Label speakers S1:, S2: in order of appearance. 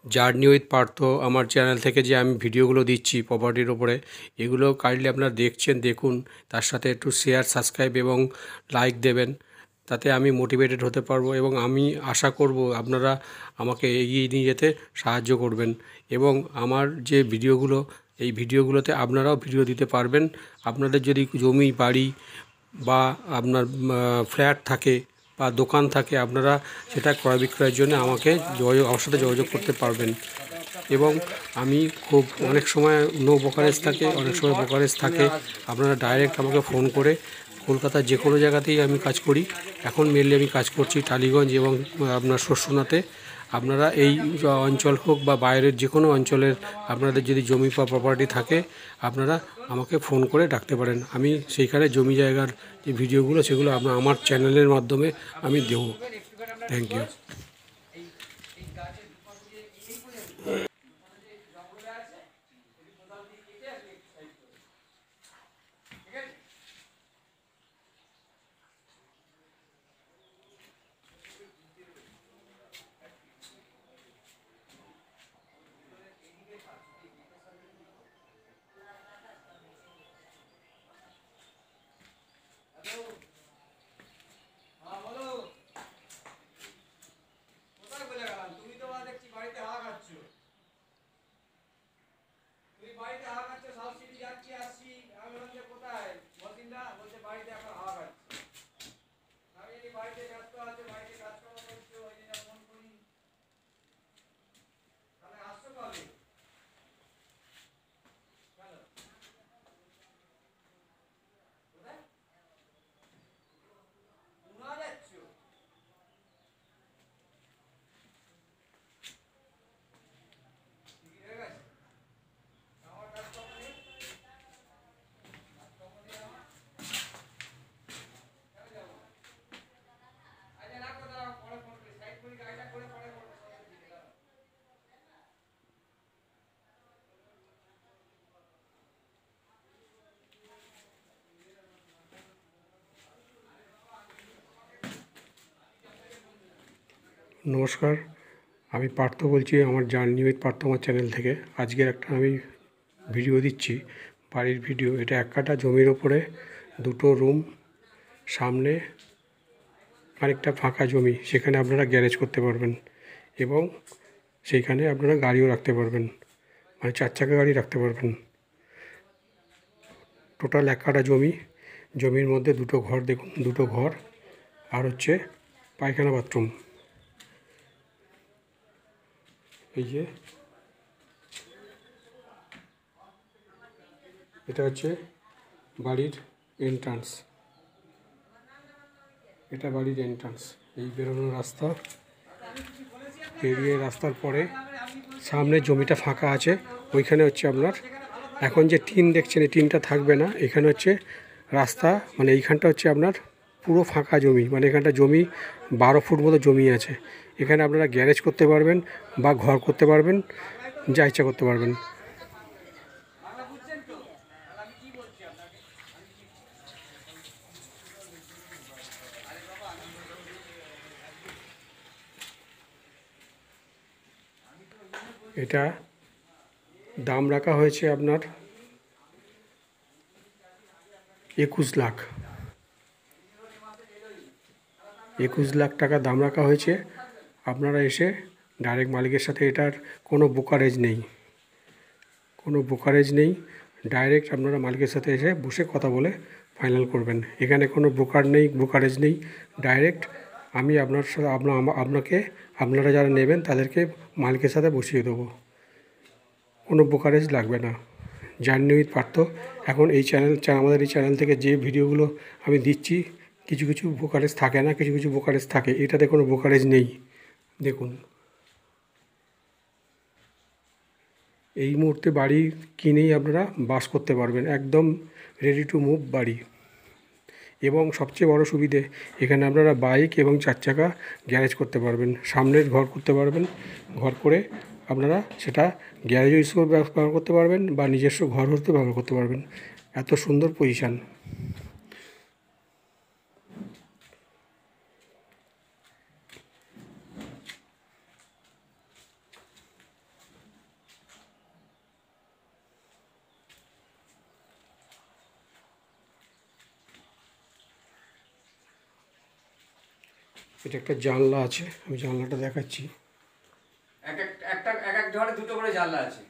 S1: Journey with Partha আমার channel থেকে যে আমি ভিডিওগুলো দিচ্ছি প্রপার্টির ওপরে, এগুলো কাইন্ডলি আপনারা দেখছেন, দেখুন। তার সাথে একটু শেয়ার, সাবস্ক্রাইব এবং লাইক দেবেন, তাতে আমি মোটিভেটেড হতে পারবো এবং আমি আশা করব আপনারা আমাকে এগিয়ে নিয়ে যেতে সাহায্য করবেন। এবং আমার যে ভিডিওগুলো, এই ভিডিওগুলোতে আপনারাও ভিডিও দিতে পারবেন। আপনাদের যদি জমি, বাড়ি বা আপনার ফ্ল্যাট থাকে বা দোকান থাকে, আপনারা সেটা ক্রয় বিক্রয়ের জন্য আমার সাথে যোগাযোগ করতে পারবেন। এবং আমি খুব অনেক সময় নো ব্রোকারেজ থাকে, অনেক সময় ব্রোকারেজ থাকে। আপনারা ডাইরেক্ট আমাকে ফোন করে, কলকাতার যে কোনো জায়গাতেই আমি কাজ করি, এখন মেনলি আমি কাজ করছি টালিগঞ্জ এবং আপনার শস্যনাতে। আপনারা এই অঞ্চল হোক বা বাইরের যে কোনো অঞ্চলের আপনাদের যদি জমি বা প্রপার্টি থাকে, আপনারা আমাকে ফোন করে ডাকতে পারেন। আমি সেইখানে জমি জায়গার যে ভিডিওগুলো, সেগুলো আমার চ্যানেলের মাধ্যমে আমি দেবো। Thank you. নমস্কার, আমি পার্থ বলছি আমার জার্নি উইথ পার্থ আমার চ্যানেল থেকে। আজকের একটা আমি ভিডিও দিচ্ছি, বাড়ির ভিডিও। এটা 1 কাঠা জমির ওপরে 2টো রুম, সামনে খানিকটা ফাঁকা জমি, সেখানে আপনারা গ্যারেজ করতে পারবেন এবং সেইখানে আপনারা গাড়িও রাখতে পারবেন, মানে 4 চাকা গাড়ি রাখতে পারবেন। টোটাল 1 কাঠা জমি, জমির মধ্যে 2টো ঘর, দেখুন 2টো ঘর, আর হচ্ছে পায়খানা বাথরুম। এই যে এটা হচ্ছে বাড়ির এন্ট্রান্স, এটা বাড়ির এন্ট্রান্স। এই বেরোনোর রাস্তা, বেরিয়ে রাস্তার পরে সামনে জমিটা ফাঁকা আছে, ওইখানে হচ্ছে আপনার এখন যে টিন দেখছেন, এই টিনটা থাকবে না। এখানে হচ্ছে রাস্তা, মানে এইখানটা হচ্ছে আপনার পুরো ফাঁকা জমি, মানে এখানটা জমি 12 ফুট মতো জমি আছে। এখানে আপনারা গ্যারেজ করতে পারবেন বা ঘর করতে পারবেন, যা ইচ্ছা করতে পারবেন। এটা দাম রাখা হয়েছে আপনার 21 লাখ, 21 লাখ টাকা দাম রাখা হয়েছে। আপনারা এসে ডাইরেক্ট মালিকের সাথে, এটার কোনো ব্রোকারেজ নেই, কোনো ব্রোকারেজ নেই। ডাইরেক্ট আপনারা মালিকের সাথে এসে বসে কথা বলে ফাইনাল করবেন। এখানে কোনো ব্রোকার নেই, ব্রোকারেজ নেই। ডাইরেক্ট আমি আপনার সাথে আপনাকে, আপনারা যারা নেবেন তাদেরকে মালিকের সাথে বসিয়ে দেবো, কোনো ব্রোকারেজ লাগবে না। Journey with Partha. এখন এই আমাদের এই চ্যানেল থেকে যে ভিডিওগুলো আমি দিচ্ছি, কিছু কিছু ব্রোকারেজ থাকে না, কিছু কিছু ব্রোকারেজ থাকে। এটাতে কোনো ব্রোকারেজ নেই, দেখুন। এই মুহূর্তে বাড়ি কিনেই আপনারা বাস করতে পারবেন, একদম রেডি টু মুভ বাড়ি। এবং সবচেয়ে বড় সুবিধে, এখানে আপনারা বাইক এবং 4 চাকা গ্যারেজ করতে পারবেন, সামনের ঘর করতে পারবেন। ঘর করে আপনারা সেটা গ্যারেজ হিসেবে ব্যবহার করতে পারবেন বা নিজস্ব ঘর হতে ব্যবহার করতে পারবেন। এত সুন্দর পজিশান। এটা একটা জানলা আছে, আমি জানলাটা দেখাচ্ছি।
S2: এক এক ঘরে দুটো করে জানলা আছে।